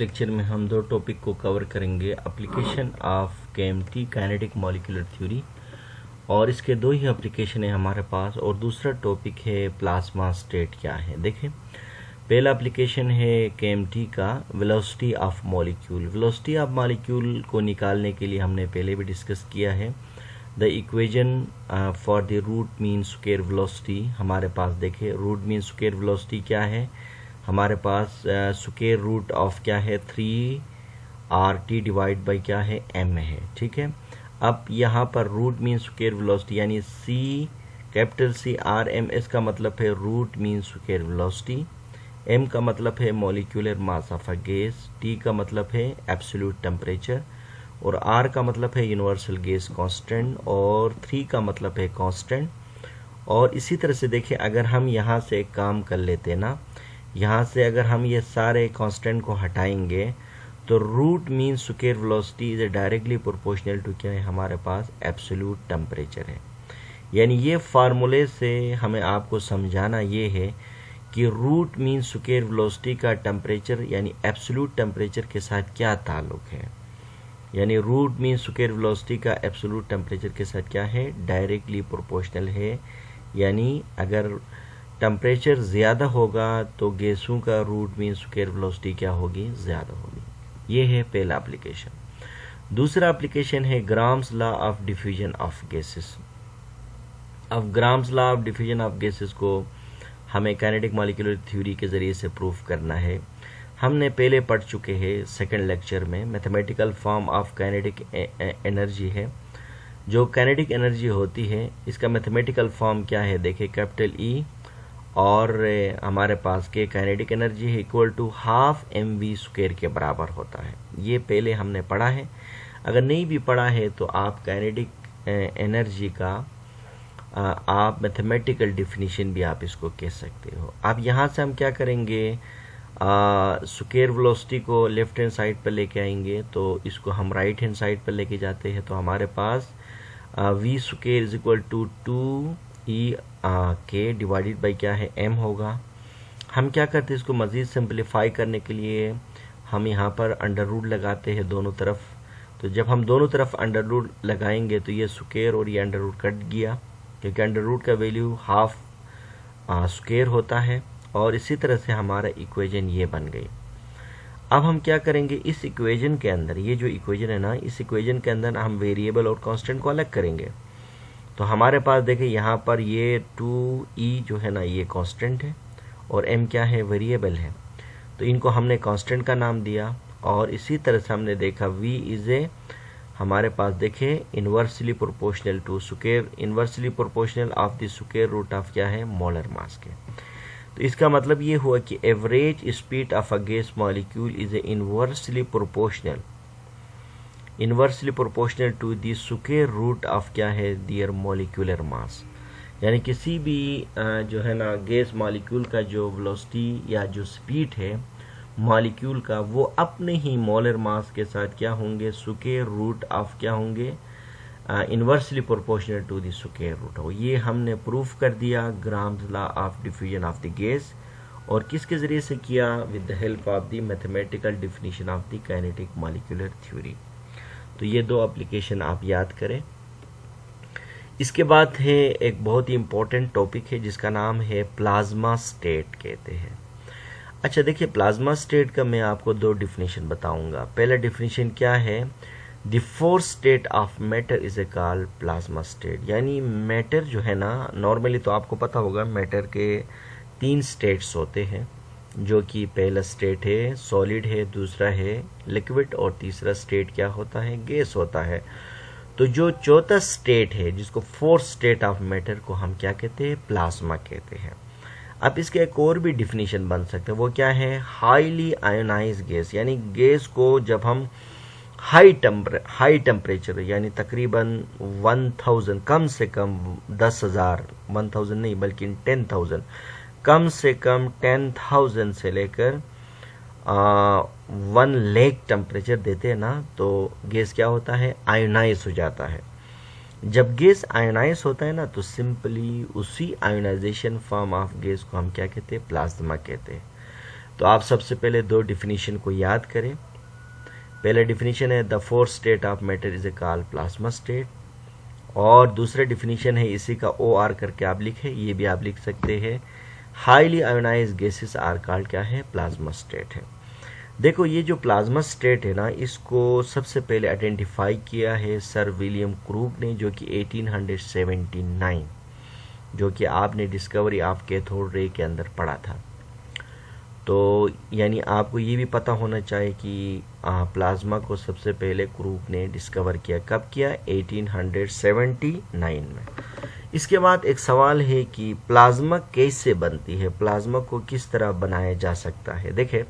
Lecture में हम दो टॉपिक को कवर करेंगे, application of KMT kinetic molecular theory, और इसके दो ही एप्लीकेशन है हमारे पास। और दूसरा टॉपिक है प्लाज्मा स्टेट क्या है। देखें, पहला एप्लीकेशन है केएमटी का velocity of molecule. Velocity of molecule को निकालने के लिए हमने पहले भी डिस्कस किया है। The equation for the root mean square velocity हमारे पास, देखें रूट मीन स्क्वायर वेलोसिटी क्या है हमारे पास, स्क्वायर रूट ऑफ क्या है 3RT डिवाइड बाई क्या है m है। ठीक है, अब यहाँ पर रूट मीन स्क्वायर वेलोसिटी यानी कैपिटल C RMS का मतलब है root mean square velocity, m का मतलब है molecular mass of a gas, t का मतलब है एब्सोल्यूट टेम्परेचर, और r का मतलब है यूनिवर्सल गैस कांस्टेंट, और 3 का मतलब है कांस्टेंट। और इसी तरह से देखिए, अगर हम यहाँ से एक काम कर लेते ना, यहाँ से अगर हम ये सारे कांस्टेंट को हटाएंगे तो root mean square velocity is directly proportional to क्या है हमारे पास एब्सोल्यूट टेम्परेचर है। यानी ये फार्मूले से हमें आपको समझाना ये है कि रूट मीन स्क्वायर वेलोसिटी का टेम्परेचर यानी एब्सोल्यूट टेम्परेचर के साथ क्या ताल्लुक है। यानी रूट मीन स्क्वायर वेलोसिटी का एब्सोल्यूट टेम्परेचर के साथ क्या है, डायरेक्टली प्रोपोर्शनल है। यानी अगर टेम्परेचर ज़्यादा होगा तो गैसों का रूट मीन स्क्वायर वेलोसिटी क्या होगी, ज़्यादा होगी। ये है पहला एप्लीकेशन। दूसरा एप्लीकेशन है Graham's law of diffusion of gases. अब Graham's law of diffusion of gases को हमें काइनेटिक मॉलिक्यूलर थ्योरी के ज़रिए से प्रूफ करना है। हमने पहले पढ़ चुके हैं सेकंड लेक्चर में। Mathematical form of kinetic energy है। जो काइनेटिक एनर्जी होती है इसका मैथमेटिकल फॉर्म क्या है, देखें कैपिटल E, और हमारे पास के काइनेटिक एनर्जी है equal to half mv square के बराबर होता है। ये पहले हमने पढ़ा है। अगर नहीं भी पढ़ा है तो आप काइनेटिक एनर्जी का आप मैथमेटिकल डिफिनीशन भी आप इसको कह सकते हो। अब यहाँ से हम क्या करेंगे, स्क्वायर वेलोसिटी को लेफ्ट हैंड साइड पर लेके आएंगे, तो इसको हम राइट हैंड साइड पर लेके जाते हैं, तो हमारे पास v square is equal to 2E के डिवाइडेड बाई क्या है m होगा। हम क्या करते हैं, इसको मज़ीद सिंप्लीफाई करने के लिए हम यहाँ पर अंडर रूट लगाते हैं दोनों तरफ। तो जब हम दोनों तरफ अंडर रूट लगाएंगे तो ये स्क्वायर और ये अंडर रूट कट गया, क्योंकि अंडर रूट का वैल्यू हाफ स्क्वायर होता है। और इसी तरह से हमारा इक्वेशन ये बन गई। अब हम क्या करेंगे, इस इक्वेशन के अंदर, ये जो इक्वेशन है ना, इस इक्वेशन के अंदर हम वेरिएबल और कांस्टेंट को अलग करेंगे। तो हमारे पास देखिए यहाँ पर ये 2E जो है ना ये कांस्टेंट है और m क्या है, वेरिएबल है, तो इनको हमने कांस्टेंट का नाम दिया। और इसी तरह से हमने देखा v इज ए हमारे पास देखे inversely proportional to square, inversely proportional of the square root of क्या है, मोलर मास के। तो इसका मतलब ये हुआ कि average speed of a gas molecule is a inversely proportional to the square root of क्या है, दियर मॉलिक्यूलर मास। यानी किसी भी जो है ना गैस मॉलिक्यूल का जो वेलोसिटी या जो स्पीड है मॉलिक्यूल का, वो अपने ही मोलर मास के साथ क्या होंगे, स्क्वायर रूट ऑफ क्या होंगे, inversely proportional to the square root हो। ये हमने प्रूफ कर दिया Graham's law of diffusion of the gas. और किसके ज़रिए से किया, with the help of the mathematical definition of the kinetic molecular theory. तो ये दो एप्लीकेशन आप याद करें। इसके बाद है एक बहुत ही इम्पोर्टेंट टॉपिक है जिसका नाम है प्लाज्मा स्टेट कहते हैं। अच्छा देखिए, प्लाज्मा स्टेट का मैं आपको दो डिफिनीशन बताऊंगा। पहला डिफिनीशन क्या है, the fourth state of matter is a called plasma state. यानी मैटर जो है ना, नॉर्मली तो आपको पता होगा मैटर के 3 स्टेट्स होते हैं, जो कि पहला स्टेट है सॉलिड है, दूसरा है लिक्विड, और तीसरा स्टेट क्या होता है, गैस होता है। तो जो चौथा स्टेट है जिसको फोर्थ स्टेट ऑफ मैटर को हम क्या कहते हैं, प्लाज्मा कहते हैं। अब इसके एक और भी डिफिनीशन बन सकते हैं, वो क्या है, हाईली आयोनाइज्ड गैस। यानी गैस को जब हम हाई टेम्परेचर यानी तकरीबन 1000, कम से कम 10,000, 1000 नहीं बल्कि 10,000, कम से कम 10,000 से लेकर 1 लाख टेम्परेचर देते हैं ना, तो गैस क्या होता है, आयोनाइज हो जाता है। जब गैस आयोनाइज होता है ना, तो सिंपली उसी आयोनाइजेशन फॉर्म ऑफ गैस को हम क्या कहते हैं, प्लाज्मा कहते हैं। तो आप सबसे पहले दो डिफिनीशन को याद करें। पहला डिफिनीशन है the fourth state of matter is a called plasma state, और दूसरा डिफिनीशन है इसी का OR करके आप लिखें, ये भी आप लिख सकते हैं, highly ionized gases are called क्या है, प्लाज्मा स्टेट है। देखो ये जो प्लाज्मा स्टेट है ना, इसको सबसे पहले आइडेंटिफाई किया है सर विलियम क्रूग ने, जो कि 1879, जो कि आपने डिस्कवरी ऑफ कैथोड रे के अंदर पढ़ा था। तो यानी आपको ये भी पता होना चाहिए कि प्लाज्मा को सबसे पहले क्रूग ने डिस्कवर किया, कब किया, 1879 में। इसके बाद एक सवाल है कि प्लाज्मा कैसे बनती है, प्लाज्मा को किस तरह बनाया जा सकता है। देखें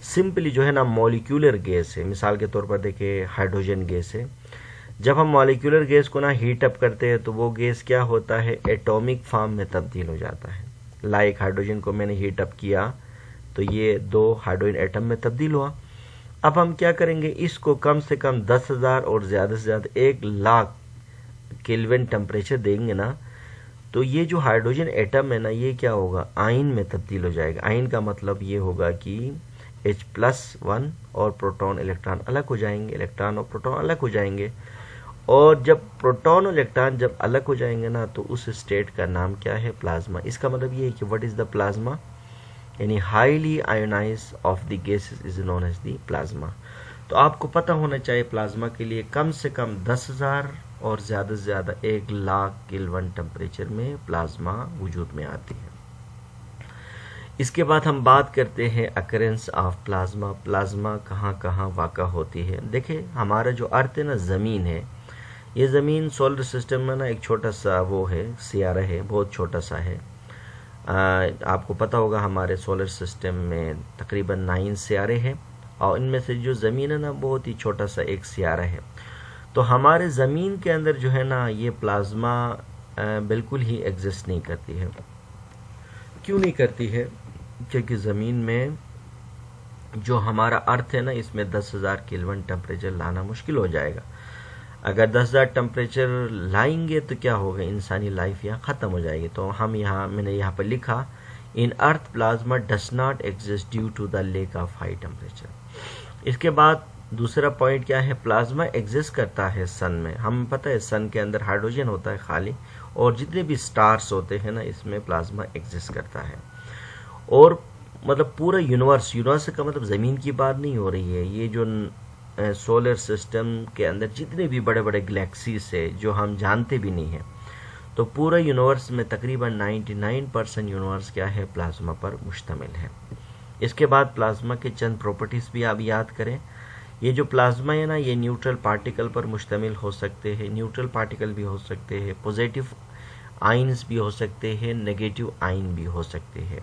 सिंपली जो है ना, मॉलिक्यूलर गैस है, मिसाल के तौर पर देखें हाइड्रोजन गैस है। जब हम मॉलिक्यूलर गैस को ना हीट अप करते हैं तो वो गैस क्या होता है, एटॉमिक फॉर्म में तब्दील हो जाता है। लाइक हाइड्रोजन को मैंने हीट अप किया तो ये 2 हाइड्रोजन एटम में तब्दील हुआ। अब हम क्या करेंगे, इसको कम से कम 10,000 और ज़्यादा से ज़्यादा 1,00,000 केल्विन टेम्परेचर देंगे ना, तो ये जो हाइड्रोजन एटम है ना, ये क्या होगा, आयन में तब्दील हो जाएगा। आयन का मतलब ये होगा कि H+1 और प्रोटॉन इलेक्ट्रॉन अलग हो जाएंगे, इलेक्ट्रॉन और प्रोटॉन अलग हो जाएंगे। और जब प्रोटॉन और इलेक्ट्रॉन जब अलग हो जाएंगे ना, तो उस स्टेट का नाम क्या है, प्लाज्मा। इसका मतलब ये है कि व्हाट इज द प्लाज्मा, यानी highly ionized of the gases is known as the plasma. तो आपको पता होना चाहिए प्लाज्मा के लिए कम से कम 10,000 और ज़्यादा से ज़्यादा 1,00,000 केल्विन टेम्परेचर में प्लाज्मा वजूद में आती है। इसके बाद हम बात करते हैं अकरेंस ऑफ प्लाज्मा। प्लाज्मा कहाँ कहाँ वाक़ा होती है। देखिए हमारा जो अर्थ है ना, ज़मीन है, ये ज़मीन सोलर सिस्टम में ना एक छोटा सा वो है, सियारा है, बहुत छोटा सा है। आपको पता होगा हमारे सोलर सिस्टम में तकरीबन 9 सियारे हैं, और इनमें से जो ज़मीन है ना, बहुत ही छोटा सा एक सियारा है। तो हमारे ज़मीन के अंदर जो है ना, ये प्लाज्मा बिल्कुल ही एग्जिस्ट नहीं करती है। क्यों नहीं करती है, क्योंकि ज़मीन में जो हमारा अर्थ है ना, इसमें 10,000 केल्विन टेम्परेचर लाना मुश्किल हो जाएगा। अगर 10,000 टेम्परेचर लाएंगे तो क्या होगा, इंसानी लाइफ यहाँ ख़त्म हो जाएगी। तो मैंने यहाँ पर लिखा, in Earth plasma does not exist due to the lack of high temperature. इसके बाद दूसरा पॉइंट क्या है, प्लाज्मा एग्जिस्ट करता है सन में। हम पता है सन के अंदर हाइड्रोजन होता है खाली, और जितने भी स्टार्स होते हैं ना, इसमें प्लाज्मा एग्जिस्ट करता है। और मतलब पूरा यूनिवर्स का मतलब ज़मीन की बात नहीं हो रही है, ये जो सोलर सिस्टम के अंदर जितने भी बड़े बड़े गैलेक्सीज है जो हम जानते भी नहीं हैं, तो पूरा यूनिवर्स में तकरीबन 99% यूनिवर्स क्या है, प्लाज्मा पर मुश्तमिल है। इसके बाद प्लाज्मा के चंद प्रॉपर्टीज़ भी आप याद करें। ये जो प्लाज्मा है ना, ये न्यूट्रल पार्टिकल पर मुश्तमिल हो सकते हैं, न्यूट्रल पार्टिकल भी हो सकते हैं, पॉजिटिव आयन्स भी हो सकते हैं, नेगेटिव आयन भी हो सकते हैं।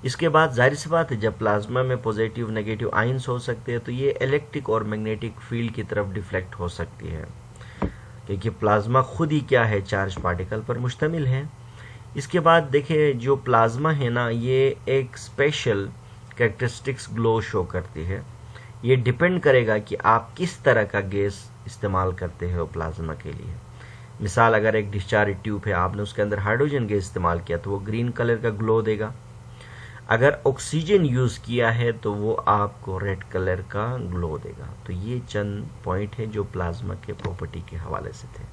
इसके बाद जाहिर सी बात है, जब प्लाज्मा में पॉजिटिव नेगेटिव आयन्स हो सकते हैं तो ये इलेक्ट्रिक और मैग्नेटिक फील्ड की तरफ डिफ्लेक्ट हो सकती है, क्योंकि प्लाज्मा खुद ही क्या है, चार्ज पार्टिकल पर मुश्तमिल है। इसके बाद देखिए जो प्लाज्मा है ना, ये एक स्पेशल कैरेक्टरिस्टिक्स ग्लो शो करती है। ये डिपेंड करेगा कि आप किस तरह का गैस इस्तेमाल करते हो प्लाज्मा के लिए। मिसाल अगर एक डिस्चार्ज ट्यूब है, आपने उसके अंदर हाइड्रोजन गैस इस्तेमाल किया तो वो ग्रीन कलर का ग्लो देगा। अगर ऑक्सीजन यूज़ किया है तो वो आपको रेड कलर का ग्लो देगा। तो ये चंद पॉइंट है जो प्लाज्मा के प्रॉपर्टी के हवाले से थे।